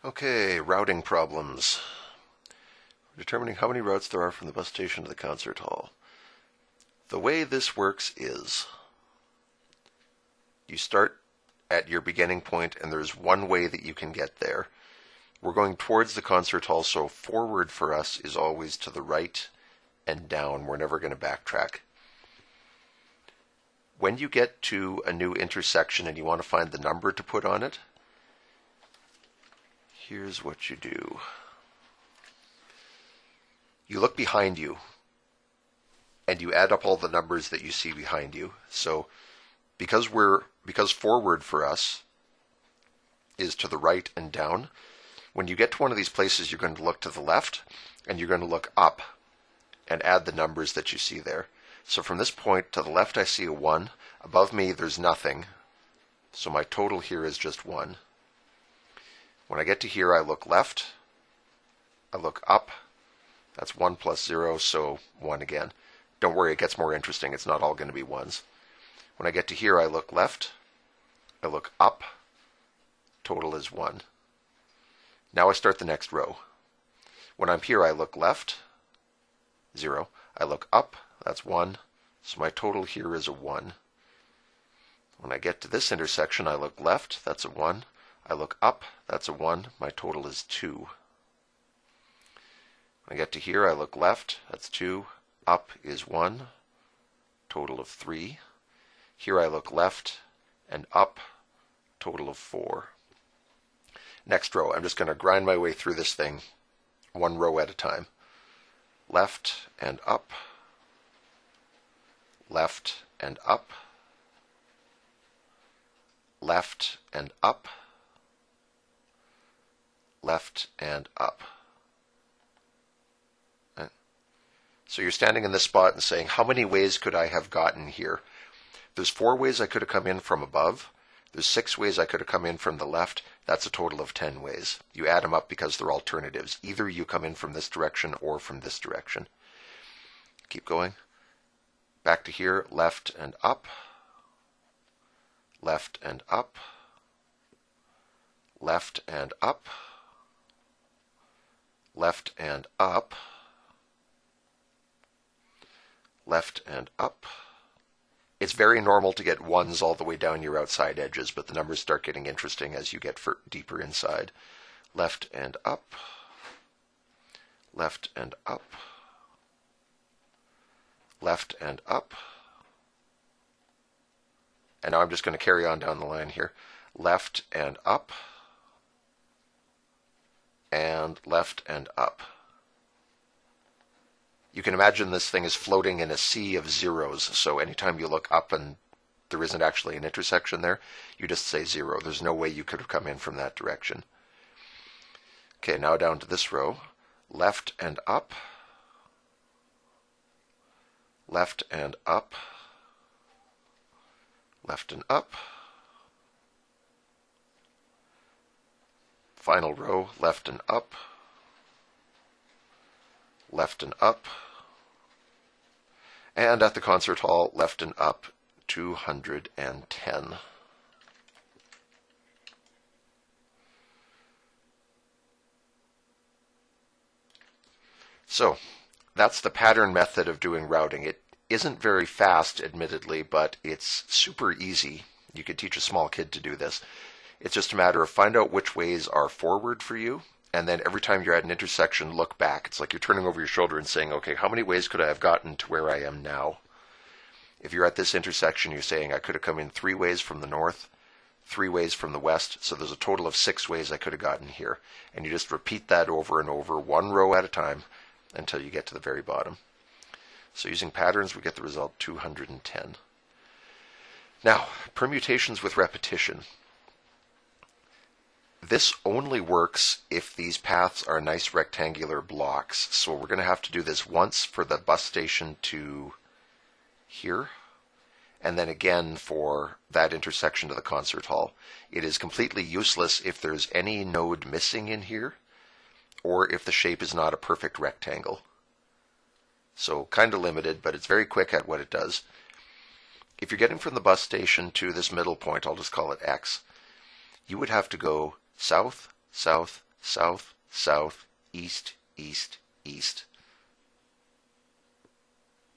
Okay, routing problems. Determining how many routes there are from the bus station to the concert hall. The way this works is you start at your beginning point and there's one way that you can get there. We're going towards the concert hall, so forward for us is always to the right and down. We're never going to backtrack. When you get to a new intersection and you want to find the number to put on it, here's what you do. You look behind you and you add up all the numbers that you see behind you. So because forward for us is to the right and down, when you get to one of these places, you're going to look to the left and you're going to look up and add the numbers that you see there. So from this point to the left, I see a 1. Above me, there's nothing. So my total here is just 1. When I get to here, I look left. I look up. That's 1 plus 0, so 1 again. Don't worry, it gets more interesting. It's not all going to be 1s. When I get to here, I look left. I look up. Total is 1. Now I start the next row. When I'm here, I look left. 0. I look up. That's 1. So my total here is a 1. When I get to this intersection, I look left. That's a 1. I look up. That's a 1. My total is 2. When I get to here, I look left. That's 2. Up is 1. Total of 3. Here I look left and up. Total of 4. Next row, I'm just going to grind my way through this thing one row at a time. Left and up. Left and up. Left and up. Left and up. So you're standing in this spot and saying, how many ways could I have gotten here? There's 4 ways I could have come in from above. There's 6 ways I could have come in from the left. That's a total of 10 ways. You add them up because they're alternatives. Either you come in from this direction or from this direction. Keep going. Back to here, left and up. Left and up. Left and up. Left and up. Left and up. It's very normal to get 1s all the way down your outside edges, but the numbers start getting interesting as you get deeper inside. Left and up. Left and up. Left and up. And now I'm just going to carry on down the line here. Left and up. And left and up. You can imagine this thing is floating in a sea of zeros, so anytime you look up and there isn't actually an intersection there, you just say 0. There's no way you could have come in from that direction. Okay, now down to this row. Left and up. Left and up. Left and up. Final row, left and up. Left and up. And at the concert hall, left and up, 210. So that's the pattern method of doing routing. It isn't very fast, admittedly, but it's super easy. You could teach a small kid to do this. It's just a matter of find out which ways are forward for you, and then every time you're at an intersection, look back. It's like you're turning over your shoulder and saying, okay, how many ways could I have gotten to where I am now? If you're at this intersection, you're saying I could have come in 3 ways from the north, 3 ways from the west, so there's a total of 6 ways I could have gotten here. And you just repeat that over and over, 1 row at a time, until you get to the very bottom. So using patterns, we get the result 210. Now, permutations with repetition. This only works if these paths are nice rectangular blocks. So we're going to have to do this once for the bus station to here, and then again for that intersection to the concert hall. It is completely useless if there's any node missing in here, or if the shape is not a perfect rectangle. So kind of limited, but it's very quick at what it does. If you're getting from the bus station to this middle point, I'll just call it X, you would have to go south, south, south, south, east, east, east.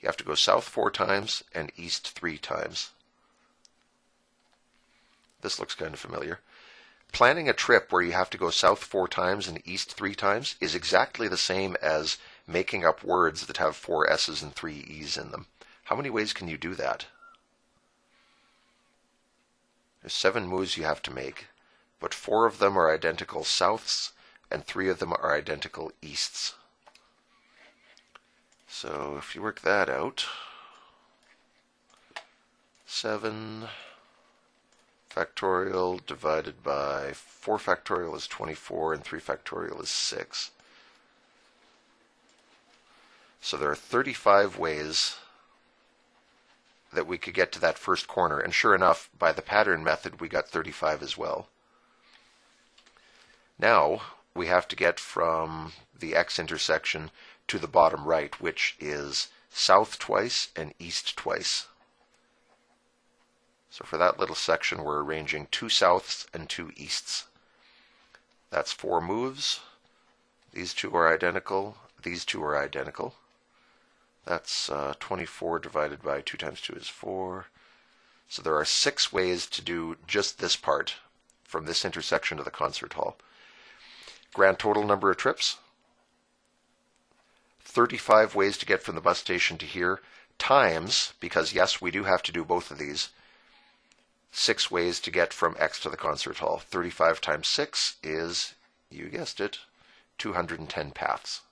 You have to go south 4 times and east 3 times. This looks kind of familiar. Planning a trip where you have to go south 4 times and east 3 times is exactly the same as making up words that have 4 S's and 3 E's in them. How many ways can you do that? There's 7 moves you have to make, but 4 of them are identical souths and 3 of them are identical easts. So if you work that out, 7 factorial divided by 4 factorial is 24 and 3 factorial is 6. So there are 35 ways that we could get to that first corner, and sure enough, by the pattern method we got 35 as well. Now we have to get from the X intersection to the bottom right, which is south twice and east twice. So for that little section we're arranging 2 souths and 2 easts. That's 4 moves. These 2 are identical. These 2 are identical. That's 24 divided by 2 times 2 is 4. So there are 6 ways to do just this part from this intersection to the concert hall. Grand total number of trips, 35 ways to get from the bus station to here, times, because yes, we do have to do both of these, 6 ways to get from X to the concert hall. 35 times 6 is, you guessed it, 210 paths.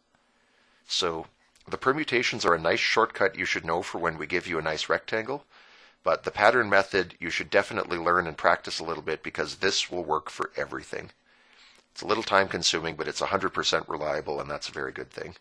So the permutations are a nice shortcut you should know for when we give you a nice rectangle, but the pattern method you should definitely learn and practice a little bit because this will work for everything. It's a little time consuming, but it's 100% reliable, and that's a very good thing.